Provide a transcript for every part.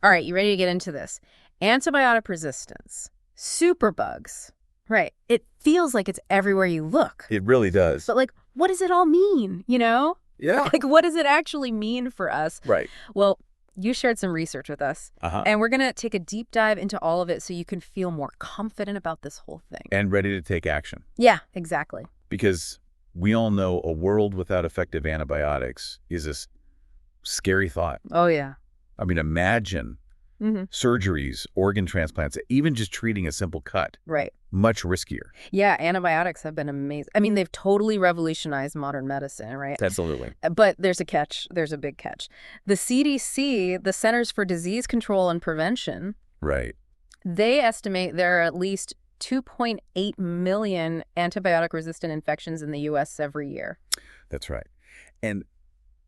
All right, you ready to get into this? Antibiotic resistance, superbugs. Right. It feels like it's everywhere you look. It really does. But, like, what does it all mean, you know? Yeah. Like, what does it actually mean for us? Right. Well, you shared some research with us, and we're going to take a deep dive into all of it so you can feel more confident about this whole thing. And ready to take action. Yeah, exactly. Because we all know a world without effective antibiotics is a scary thought. Oh, yeah. I mean, imagine surgeries, organ transplants, even just treating a simple cut. Right. Much riskier. Yeah, antibiotics have been amazing. I mean, they've totally revolutionized modern medicine, right? Absolutely. But there's a catch. There's a big catch. The CDC, the Centers for Disease Control and Prevention, right, they estimate there are at least 2.8 million antibiotic-resistant infections in the U.S. every year. That's right. And,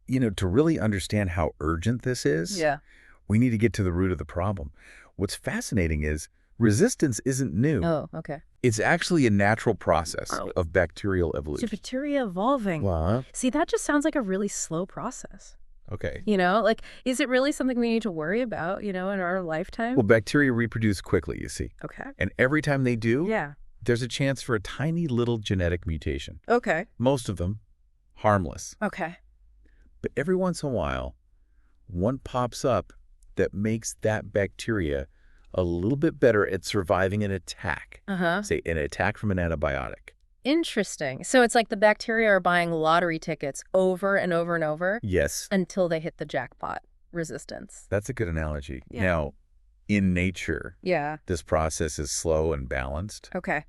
you know, to really understand how urgent this is, we need to get to the root of the problem. What's fascinating is resistance isn't new. Oh, okay. It's actually a natural process of bacterial evolution. So bacteria evolving. What? See, that just sounds like a really slow process. Okay. You know, like, is it really something we need to worry about, you know, in our lifetime? Well, bacteria reproduce quickly, you see. Okay. And every time they do, yeah, there's a chance for a tiny little genetic mutation. Okay. Most of them harmless. Okay. But every once in a while, one pops up that makes that bacteria a little bit better at surviving an attack. Say, an attack from an antibiotic. Interesting. So it's like the bacteria are buying lottery tickets over and over and over? Yes. Until they hit the jackpot resistance. That's a good analogy. Yeah. Now, in nature, Yeah. this process is slow and balanced. Okay.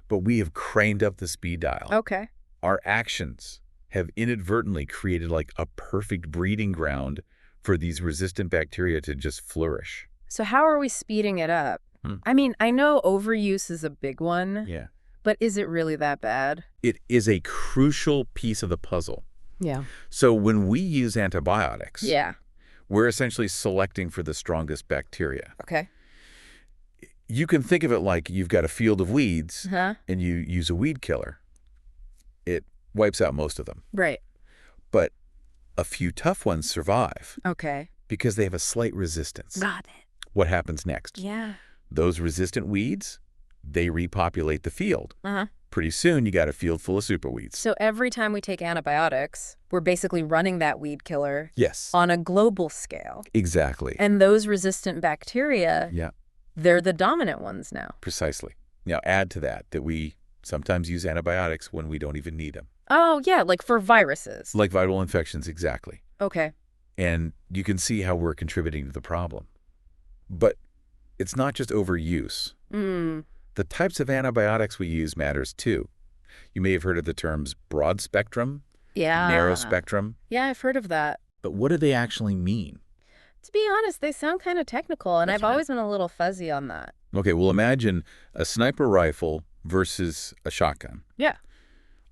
But we have craned up the speed dial. Okay. Our actions have inadvertently created like a perfect breeding ground for these resistant bacteria to just flourish. So how are we speeding it up? I mean, I know overuse is a big one. Yeah. But is it really that bad? It is a crucial piece of the puzzle. Yeah. So when we use antibiotics, Yeah. we're essentially selecting for the strongest bacteria. Okay. You can think of it like you've got a field of weeds and you use a weed killer. It wipes out most of them. Right. But a few tough ones survive. Okay. Because they have a slight resistance. Got it. What happens next? Yeah. Those resistant weeds, they repopulate the field. Pretty soon, you got a field full of superweeds. So every time we take antibiotics, we're basically running that weed killer on a global scale. Exactly. And those resistant bacteria, they're the dominant ones now. Precisely. Now, add to that we sometimes use antibiotics when we don't even need them. Oh, yeah, like for viruses. Like viral infections, exactly. Okay. And you can see how we're contributing to the problem. But it's not just overuse. The types of antibiotics we use matters too. You may have heard of the terms broad spectrum, narrow spectrum. Yeah, I've heard of that. But what do they actually mean? To be honest, they sound kind of technical, and I've always been a little fuzzy on that. Okay, well, imagine a sniper rifle versus a shotgun. Yeah.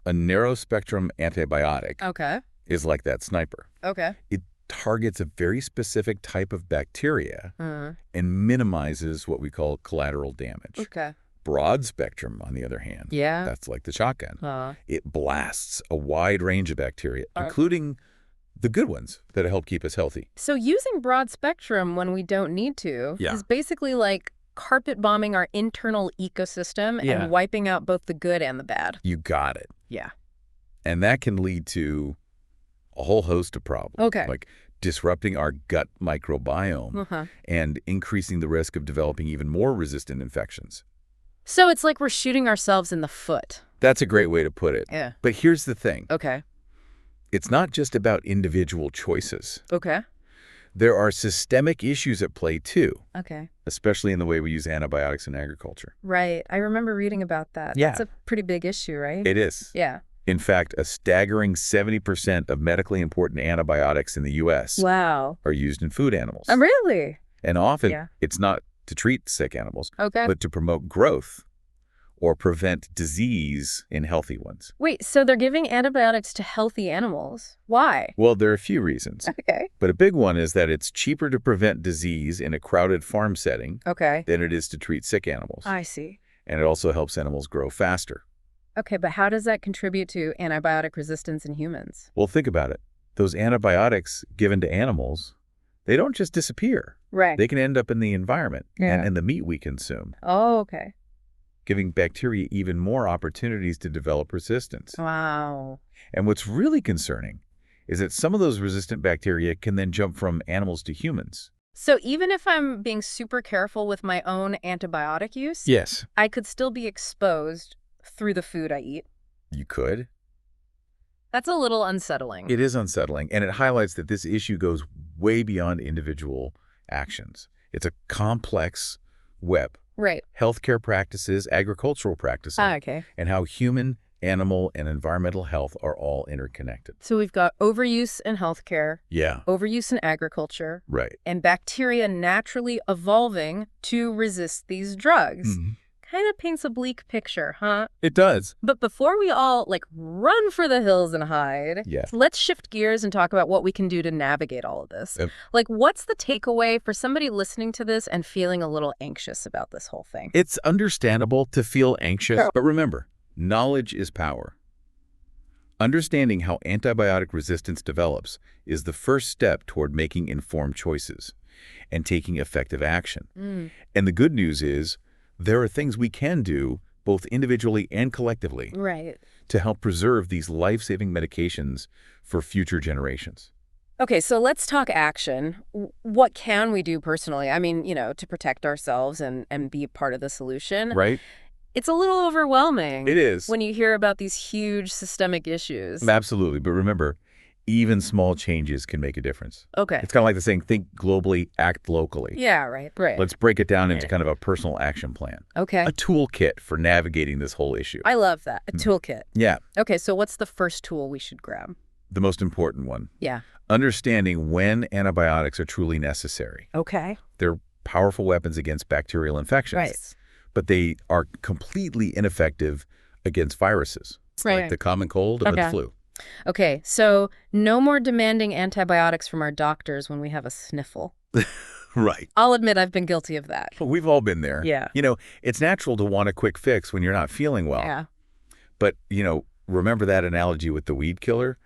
A narrow spectrum antibiotic is like that sniper. Okay. It targets a very specific type of bacteria and minimizes what we call collateral damage. Okay. Broad spectrum, on the other hand, that's like the shotgun. It blasts a wide range of bacteria, including the good ones that help keep us healthy. So using broad spectrum when we don't need to is basically like carpet bombing our internal ecosystem and wiping out both the good and the bad. You got it. Yeah. And that can lead to a whole host of problems. Like disrupting our gut microbiome and increasing the risk of developing even more resistant infections. So it's like we're shooting ourselves in the foot. That's a great way to put it. Yeah. But here's the thing. Okay. It's not just about individual choices. Okay. There are systemic issues at play too. Okay. Especially in the way we use antibiotics in agriculture. Right. I remember reading about that. Yeah. That's a pretty big issue, right? It is. Yeah. In fact, a staggering 70% of medically important antibiotics in the U.S. Wow. are used in food animals. Really? And often, it's not to treat sick animals, okay, but to promote growth or prevent disease in healthy ones. Wait, so they're giving antibiotics to healthy animals? Why? Well, there are a few reasons. Okay. But a big one is that it's cheaper to prevent disease in a crowded farm setting than it is to treat sick animals. I see. And it also helps animals grow faster. Okay, but how does that contribute to antibiotic resistance in humans? Well, think about it. Those antibiotics given to animals, They don't just disappear. Right. They can end up in the environment and the meat we consume. Oh, okay. Giving bacteria even more opportunities to develop resistance. Wow. And what's really concerning is that some of those resistant bacteria can then jump from animals to humans. So even if I'm being super careful with my own antibiotic use, Yes. I could still be exposed through the food I eat. You could. That's a little unsettling. It is unsettling, and it highlights that this issue goes way beyond individual actions. It's a complex web. Right. Healthcare practices, agricultural practices, okay. and how human, animal, and environmental health are all interconnected. So we've got overuse in healthcare, overuse in agriculture, right, and bacteria naturally evolving to resist these drugs. Kind of paints a bleak picture, huh? It does. But before we all, run for the hills and hide, let's shift gears and talk about what we can do to navigate all of this. Yep. What's the takeaway for somebody listening to this and feeling a little anxious about this whole thing? It's understandable to feel anxious, but remember, knowledge is power. Understanding how antibiotic resistance develops is the first step toward making informed choices and taking effective action. And the good news is, there are things we can do, both individually and collectively, to help preserve these life-saving medications for future generations. Okay, so let's talk action. What can we do personally? I mean, to protect ourselves and be part of the solution. Right. It's a little overwhelming. It is. When you hear about these huge systemic issues. Absolutely. But remember, even small changes can make a difference. Okay. It's kind of like the saying, think globally, act locally. Yeah, right. Let's break it down into kind of a personal action plan. Okay. A toolkit for navigating this whole issue. I love that. A toolkit. Yeah. Okay, so what's the first tool we should grab? The most important one. Yeah. Understanding when antibiotics are truly necessary. Okay. They're powerful weapons against bacterial infections. Right. But they are completely ineffective against viruses. Like the common cold or the flu. Okay, so no more demanding antibiotics from our doctors when we have a sniffle. Right. I'll admit I've been guilty of that. We've all been there. Yeah. It's natural to want a quick fix when you're not feeling well. Yeah. But, remember that analogy with the weed killer?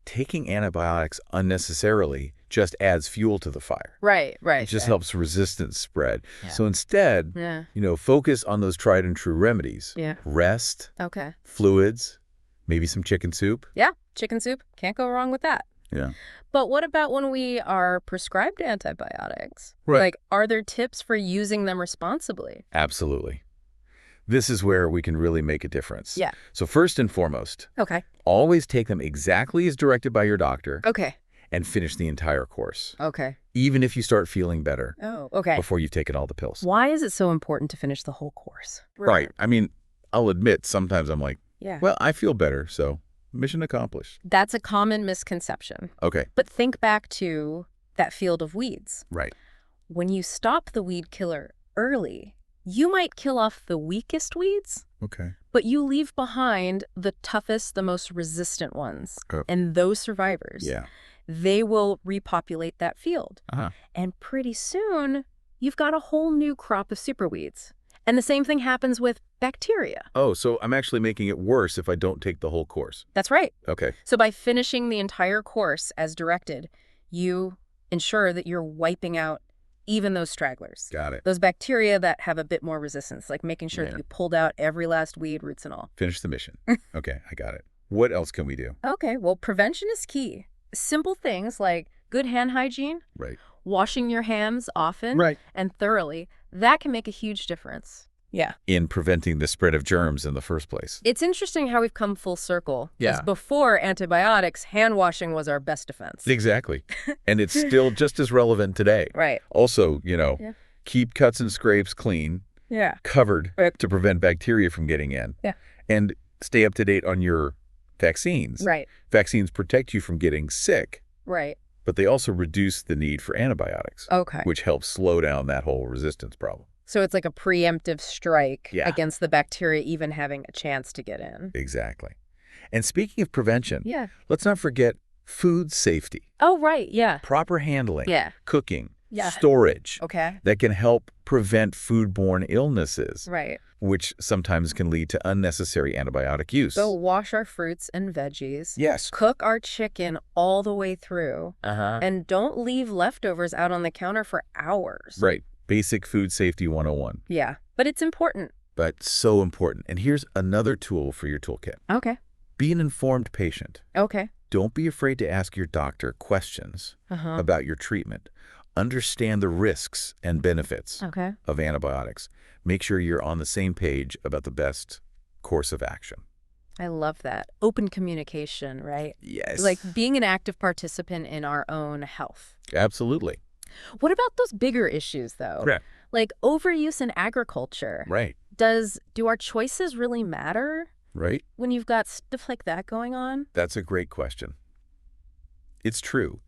Taking antibiotics unnecessarily just adds fuel to the fire. Right. It just helps resistance spread. Yeah. So instead, focus on those tried and true remedies. Yeah. Rest. Okay. Fluids. Maybe some chicken soup. Yeah, chicken soup. Can't go wrong with that. Yeah. But what about when we are prescribed antibiotics? Right. Are there tips for using them responsibly? Absolutely. This is where we can really make a difference. Yeah. So first and foremost, always take them exactly as directed by your doctor. Okay. And finish the entire course. Okay. Even if you start feeling better. Oh, okay. Before you've taken all the pills. Why is it so important to finish the whole course? Right. I mean, I'll admit, sometimes I'm like, well, I feel better, so mission accomplished. That's a common misconception. Okay. But think back to that field of weeds. Right. When you stop the weed killer early, you might kill off the weakest weeds. Okay. But you leave behind the toughest, the most resistant ones. And those survivors, they will repopulate that field. And pretty soon, you've got a whole new crop of superweeds. And the same thing happens with bacteria. Oh, so I'm actually making it worse if I don't take the whole course. That's right. Okay. So by finishing the entire course as directed, you ensure that you're wiping out even those stragglers. Got it. Those bacteria that have a bit more resistance, like making sure that you pulled out every last weed, roots and all. Finish the mission. Okay, I got it. What else can we do? Okay, well, prevention is key. Simple things like good hand hygiene, washing your hands often and thoroughly, that can make a huge difference. Yeah. In preventing the spread of germs in the first place. It's interesting how we've come full circle. Yeah. Before antibiotics, hand washing was our best defense. Exactly. And it's still just as relevant today. Right. Also, keep cuts and scrapes clean. Yeah. Covered to prevent bacteria from getting in. Yeah. And stay up to date on your vaccines. Right. Vaccines protect you from getting sick. Right. But they also reduce the need for antibiotics. Okay. Which helps slow down that whole resistance problem. So it's like a preemptive strike against the bacteria even having a chance to get in. Exactly. And speaking of prevention, let's not forget food safety. Oh, right, yeah. Proper handling, cooking, storage Okay. that can help prevent foodborne illnesses, Right. which sometimes can lead to unnecessary antibiotic use. So wash our fruits and veggies. Yes. Cook our chicken all the way through. And don't leave leftovers out on the counter for hours. Right. Basic food safety 101. Yeah. But it's important. But so important. And here's another tool for your toolkit. Okay. Be an informed patient. Okay. Don't be afraid to ask your doctor questions about your treatment. Understand the risks and benefits of antibiotics. Make sure you're on the same page about the best course of action. I love that. Open communication, right? Yes. Like being an active participant in our own health. Absolutely. What about those bigger issues, though? Correct. Like overuse in agriculture. Right. Do our choices really matter? Right. When you've got stuff like that going on? That's a great question. It's true.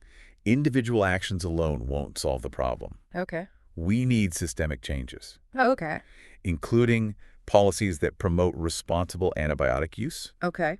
Individual actions alone won't solve the problem. Okay. We need systemic changes. Oh, okay. Including policies that promote responsible antibiotic use. Okay.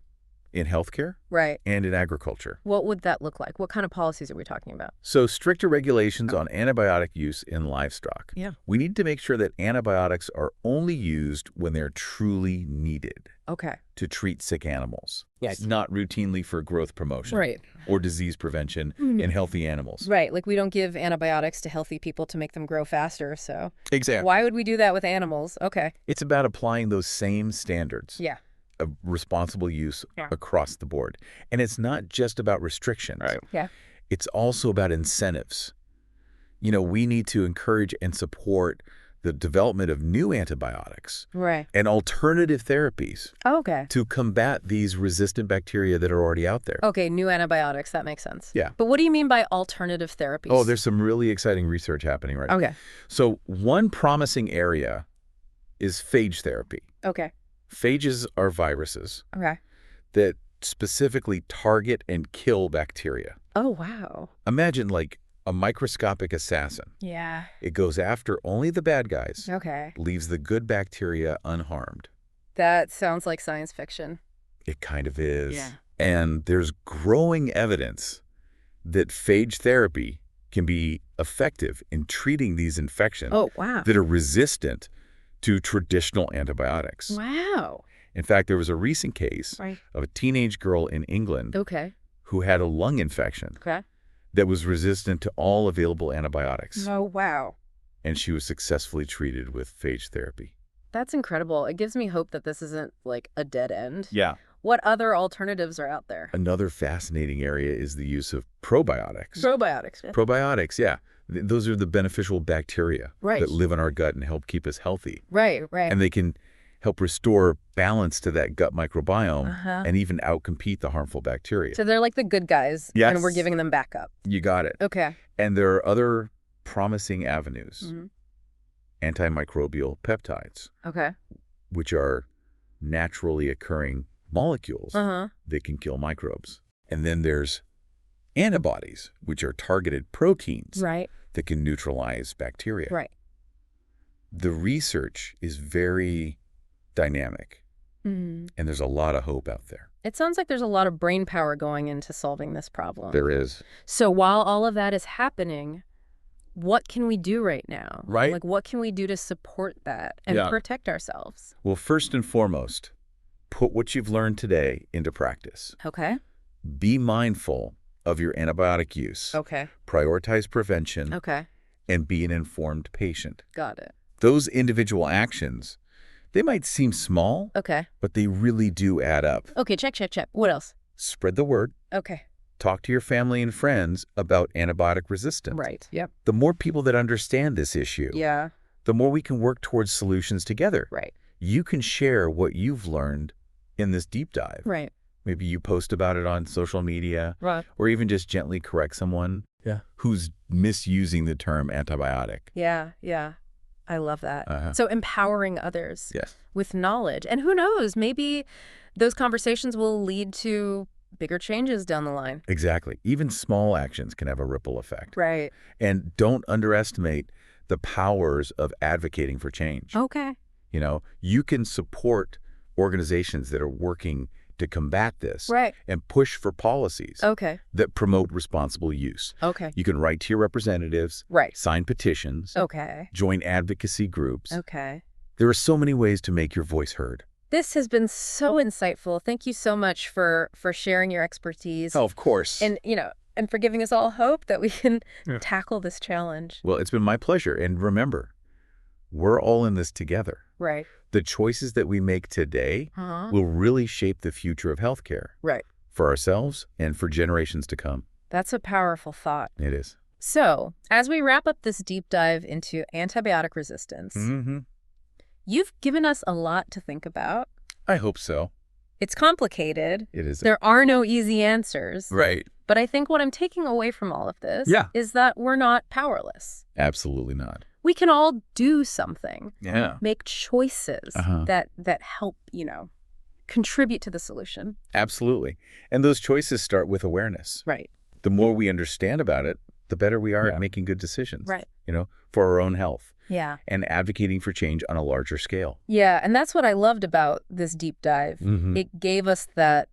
In healthcare. Right. And in agriculture. What would that look like? What kind of policies are we talking about? So stricter regulations on antibiotic use in livestock. Yeah. We need to make sure that antibiotics are only used when they're truly needed. Okay. To treat sick animals. Yes. Not routinely for growth promotion. Right. Or disease prevention in healthy animals. Right. Like we don't give antibiotics to healthy people to make them grow faster, so. Exactly. Why would we do that with animals? Okay. It's about applying those same standards. Yeah. Of responsible use across the board. And it's not just about restrictions. Right. Yeah. It's also about incentives. You know, we need to encourage and support the development of new antibiotics. Right. And alternative therapies. Okay. To combat these resistant bacteria that are already out there. Okay, new antibiotics. That makes sense. Yeah. But what do you mean by alternative therapies? Oh, there's some really exciting research happening right now. Okay. So one promising area is phage therapy. Okay. Phages are viruses that specifically target and kill bacteria. Oh, wow. Imagine like a microscopic assassin. Yeah. It goes after only the bad guys. Okay. Leaves the good bacteria unharmed. That sounds like science fiction. It kind of is. Yeah. And there's growing evidence that phage therapy can be effective in treating these infections that are resistant to traditional antibiotics. Wow. In fact, there was a recent case of a teenage girl in England who had a lung infection that was resistant to all available antibiotics. Oh, wow. And she was successfully treated with phage therapy. That's incredible. It gives me hope that this isn't like a dead end. Yeah. What other alternatives are out there? Another fascinating area is the use of probiotics. Probiotics. Probiotics, yeah. Those are the beneficial bacteria that live in our gut and help keep us healthy. Right, right. And they can help restore balance to that gut microbiome and even outcompete the harmful bacteria. So they're like the good guys, and we're giving them backup. You got it. Okay. And there are other promising avenues. Antimicrobial peptides, which are naturally occurring molecules that can kill microbes. And then there's antibodies, which are targeted proteins that can neutralize bacteria. Right. The research is very dynamic, and there's a lot of hope out there. It sounds like there's a lot of brain power going into solving this problem. There is. So while all of that is happening, what can we do right now? Right. Like, what can we do to support that and protect ourselves? Well, first and foremost, put what you've learned today into practice. Okay. Be mindful of your antibiotic use. Okay. Prioritize prevention. Okay. And be an informed patient. Got it. Those individual actions, they might seem small, but they really do add up. Okay, check. What else? Spread the word. Okay. Talk to your family and friends about antibiotic resistance. Right, yep. The more people that understand this issue, the more we can work towards solutions together. Right. You can share what you've learned in this deep dive. Right. Maybe you post about it on social media. Right. Or even just gently correct someone who's misusing the term antibiotic. Yeah. I love that. So empowering others with knowledge. And who knows, maybe those conversations will lead to bigger changes down the line. Exactly. Even small actions can have a ripple effect. Right. And don't underestimate the powers of advocating for change. Okay. You know, you can support organizations that are working to combat this Right. and push for policies Okay. that promote responsible use. Okay. You can write to your representatives, Right. sign petitions, Okay. join advocacy groups. Okay. There are so many ways to make your voice heard. This has been so insightful. Thank you so much for sharing your expertise. Oh, of course. And, and for giving us all hope that we can tackle this challenge. Well, it's been my pleasure. And remember, we're all in this together. Right. The choices that we make today will really shape the future of healthcare. Right. For ourselves and for generations to come. That's a powerful thought. It is. So, as we wrap up this deep dive into antibiotic resistance, you've given us a lot to think about. I hope so. It's complicated. It is. There are no easy answers. Right. But I think what I'm taking away from all of this is that we're not powerless. Absolutely not. We can all do something. Yeah. Make choices that help, contribute to the solution. Absolutely. And those choices start with awareness. Right. The more we understand about it, the better we are at making good decisions. Right. For our own health. Yeah. And advocating for change on a larger scale. Yeah, and that's what I loved about this deep dive. It gave us that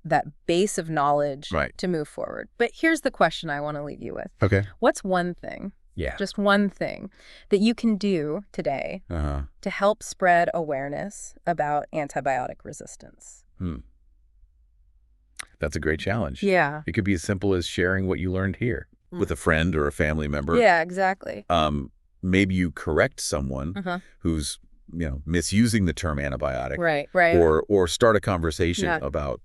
base of knowledge to move forward. But here's the question I want to leave you with. Okay. What's one thing, just one thing, that you can do today to help spread awareness about antibiotic resistance? That's a great challenge. Yeah. It could be as simple as sharing what you learned here with a friend or a family member. Yeah, exactly. Maybe you correct someone who's, misusing the term antibiotic. Right. Or start a conversation about,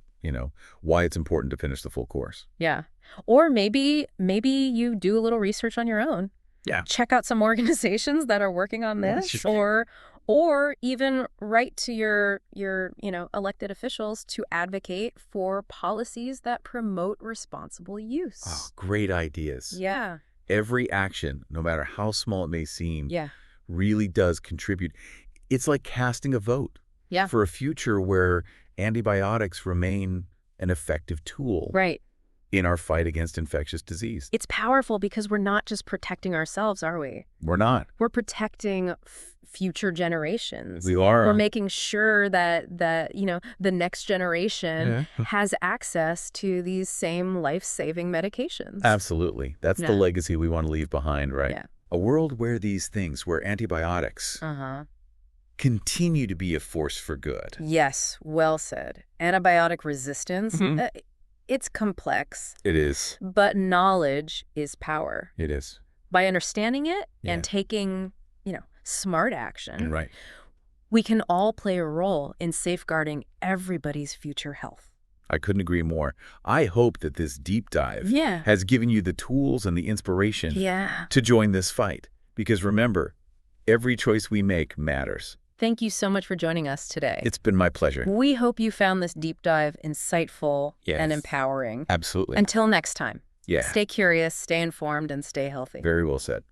why it's important to finish the full course. Yeah. Or maybe you do a little research on your own. Yeah. Check out some organizations that are working on this, or even write to your elected officials to advocate for policies that promote responsible use. Oh, great ideas. Yeah. Every action, no matter how small it may seem, really does contribute. It's like casting a vote for a future where antibiotics remain an effective tool in our fight against infectious disease. It's powerful because we're not just protecting ourselves, are we? We're not. We're protecting future generations. We are. We're making sure that the next generation has access to these same life-saving medications. Absolutely. That's the legacy we want to leave behind, right? Yeah. A world where where antibiotics continue to be a force for good. Yes, well said. Antibiotic resistance, it's complex. It is. But knowledge is power. It is. By understanding it and taking, smart action, we can all play a role in safeguarding everybody's future health. I couldn't agree more. I hope that this deep dive has given you the tools and the inspiration to join this fight. Because remember, every choice we make matters. Thank you so much for joining us today. It's been my pleasure. We hope you found this deep dive insightful and empowering. Absolutely. Until next time. Yeah. Stay curious, stay informed, and stay healthy. Very well said.